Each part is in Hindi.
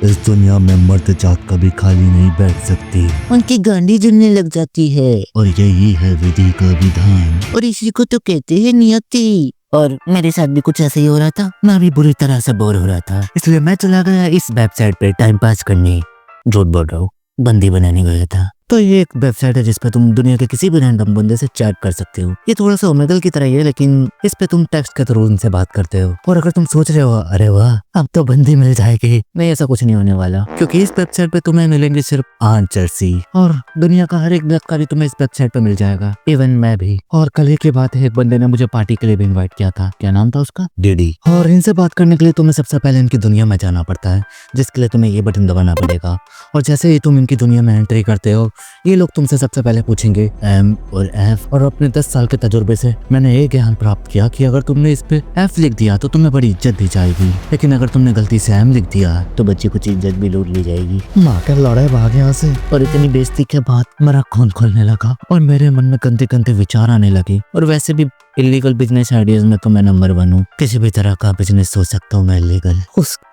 इस दुनिया में मर्द जात कभी खाली नहीं बैठ सकती, उनकी गांडी जलने लग जाती है और यही है विधि का विधान। और इसी को तो कहते हैं नियति। और मेरे साथ भी कुछ ऐसा ही हो रहा था। मैं भी बुरी तरह से बोर हो रहा था, इसलिए मैं चला गया इस वेबसाइट पे टाइम पास करने। झूठ बोल रहा हूँ, बंदी बनाने गया था। तो ये एक वेबसाइट है जिसपे तुम दुनिया के किसी भी रैंडम बंदे से चैट कर सकते हो। ये थोड़ा सा ओमेगल की तरह ही है, लेकिन इस पे तुम टेक्स्ट के थ्रू उनसे बात करते हो। और अगर तुम सोच रहे हो अरे वाह अब तो बंदी मिल जाएगी, नहीं ऐसा कुछ नहीं होने वाला, क्योंकि इस वेबसाइट पे तुम्हें मिलेंगे सिर्फ आंसर्स ही। और दुनिया का हर एक गिरफ्तारी तुम्हें इस वेबसाइट पे मिल जाएगा, इवन मैं भी। और कल ही की बात है, एक बंदे ने मुझे पार्टी के लिए भी इन्वाइट किया था। क्या नाम था उसका? डीडी। और इनसे बात करने के लिए तुम्हें सबसे पहले इनकी दुनिया में जाना पड़ता है, जिसके लिए तुम्हें ये बटन दबाना पड़ेगा। और जैसे ही तुम इनकी दुनिया में एंट्री करते हो, ये लोग तुमसे सबसे पहले पूछेंगे एम और एफ। और अपने 10 साल के तजुर्बे से मैंने ये ज्ञान प्राप्त किया कि अगर तुमने इस पे एफ लिख दिया तो तुम्हें बड़ी इज्जत दी जाएगी, लेकिन अगर तुमने गलती से एम लिख दिया तो बच्ची कुछ इज्जत भी लूट ली जाएगी। माँ का लड़ाई भाग यहाँ से। और इतनी बेइज्जती के बाद मेरा खून खोलने लगा और मेरे मन में गंदे गंदे विचार आने लगे। और वैसे भी इलीगल बिजनेस आइडियाज में तो मैं नंबर 1 हूँ। किसी भी तरह का बिजनेस सोच सकता हूँ मैं इलीगल।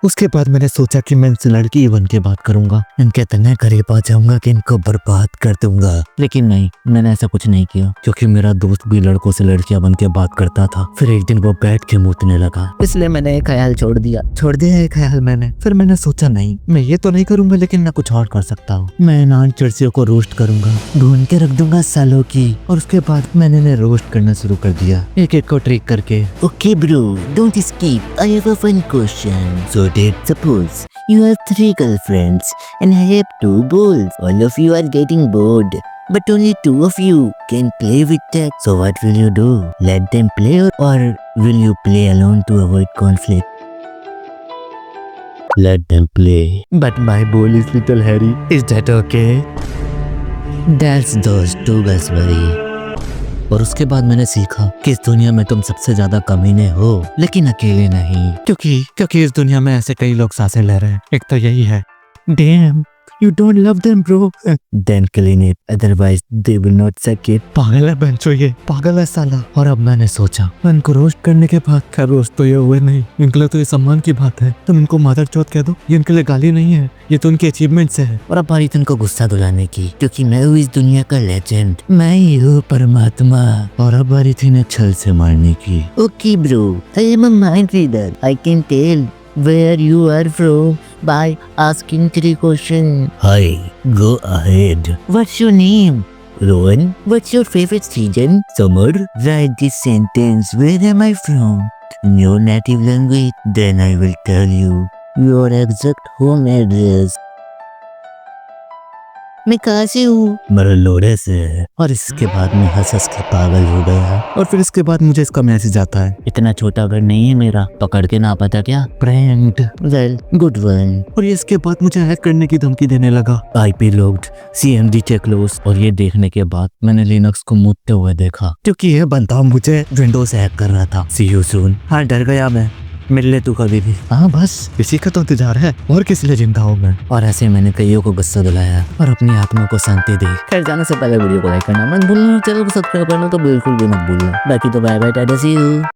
उसके बाद मैंने सोचा कि मैं इनसे लड़की बन के बात करूंगा, इनके इतने करीब आ जाऊंगा कि इनको बर्बाद कर दूंगा। लेकिन नहीं, मैंने ऐसा कुछ नहीं किया, क्योंकि मेरा दोस्त भी लड़कों से लड़कियां बन के बात करता था। फिर एक दिन वो बैठ के मूतने लगा, इसलिए मैंने एक ख्याल छोड़ दिया ये ख्याल मैंने। फिर मैंने सोचा नहीं, मैं ये तो नहीं करूंगा, लेकिन मैं कुछ और कर सकता हूँ। मैं इन चर्सियों को रोस्ट करूंगा, ढूंढ के रख दूंगा सालों की। और उसके बाद मैंने इन्हें रोस्ट करना शुरू कर दिया, एक एक को ट्रिक करके। Okay bro, don't skip. I have a fun question. So did Suppose you have 3 girlfriends and I have 2 balls. All of you are getting bored, but only 2 of you can play with tag. So what will you do? Let them play or will you play alone to avoid conflict? let them play. But my ball is little hairy. Is that okay? That's those 2 girls worry. और उसके बाद मैंने सीखा कि इस दुनिया में तुम सबसे ज्यादा कमीने हो, लेकिन अकेले नहीं। क्योंकि इस दुनिया में ऐसे कई लोग सांसें ले रहे हैं। एक तो यही है, Damn, you don't love them bro. Then clean it, otherwise they will not suck it. पागल है बेंचो, ये पागल है साला। और अब मैंने सोचा इनको रोस्ट करने के बाद, खैर रोस्ट तो ये हुए नहीं, इनके लिए तो ये सम्मान की बात है। तुम इनको मादर चौथ कह दो, ये इनके लिए गाली नहीं है, ये तो उनके अचीवमेंट से है। और अब बारी इनको गुस्सा दिलाने की, क्योंकि मैं हूँ इस दुनिया का लेजेंड, मैं ही हूँ परमात्मा। और अब बारी थी इन्हें छल से मारने की। Okay bro, I am a mind reader. I can tell where you are from by asking 3 questions. Hi, go ahead. What's your name? Rowan, What's your favorite season? Summer, Write this sentence. Where am I from? In your native language. Then I will tell you your exact home address. मैं कहाँ से हूँ? मरलोड़े से है। और इसके बाद मैं हंस के पागल हो गया। और फिर इसके बाद मुझे इसका मैसेज आता है, इतना छोटा घर नहीं है मेरा, पकड़ के ना पता क्या, प्रैंक्ड, वेल गुड वन। और ये इसके बाद मुझे हैक करने की धमकी देने लगा। IP locked, CMD check closed। और ये देखने के बाद मैंने लिनक्स को मुतते हुए देखा, क्योंकि ये बंदा मुझे विंडोज हैक कर रहा था। See you soon। हाँ, डर गया मैं, मिल ले तू कभी भी। हाँ बस इसी का तो इंतजार है, और किस लिए जिंदा हूँ मैं। और ऐसे मैंने कईयों को गुस्सा दिलाया और अपनी आत्मा को शांति दी। खैर जाने से पहले वीडियो को लाइक करना मत भूलना, चैनल को सब्सक्राइब करना तो बिल्कुल भी मत भूलना। बाकी तो bye bye, tata, see you.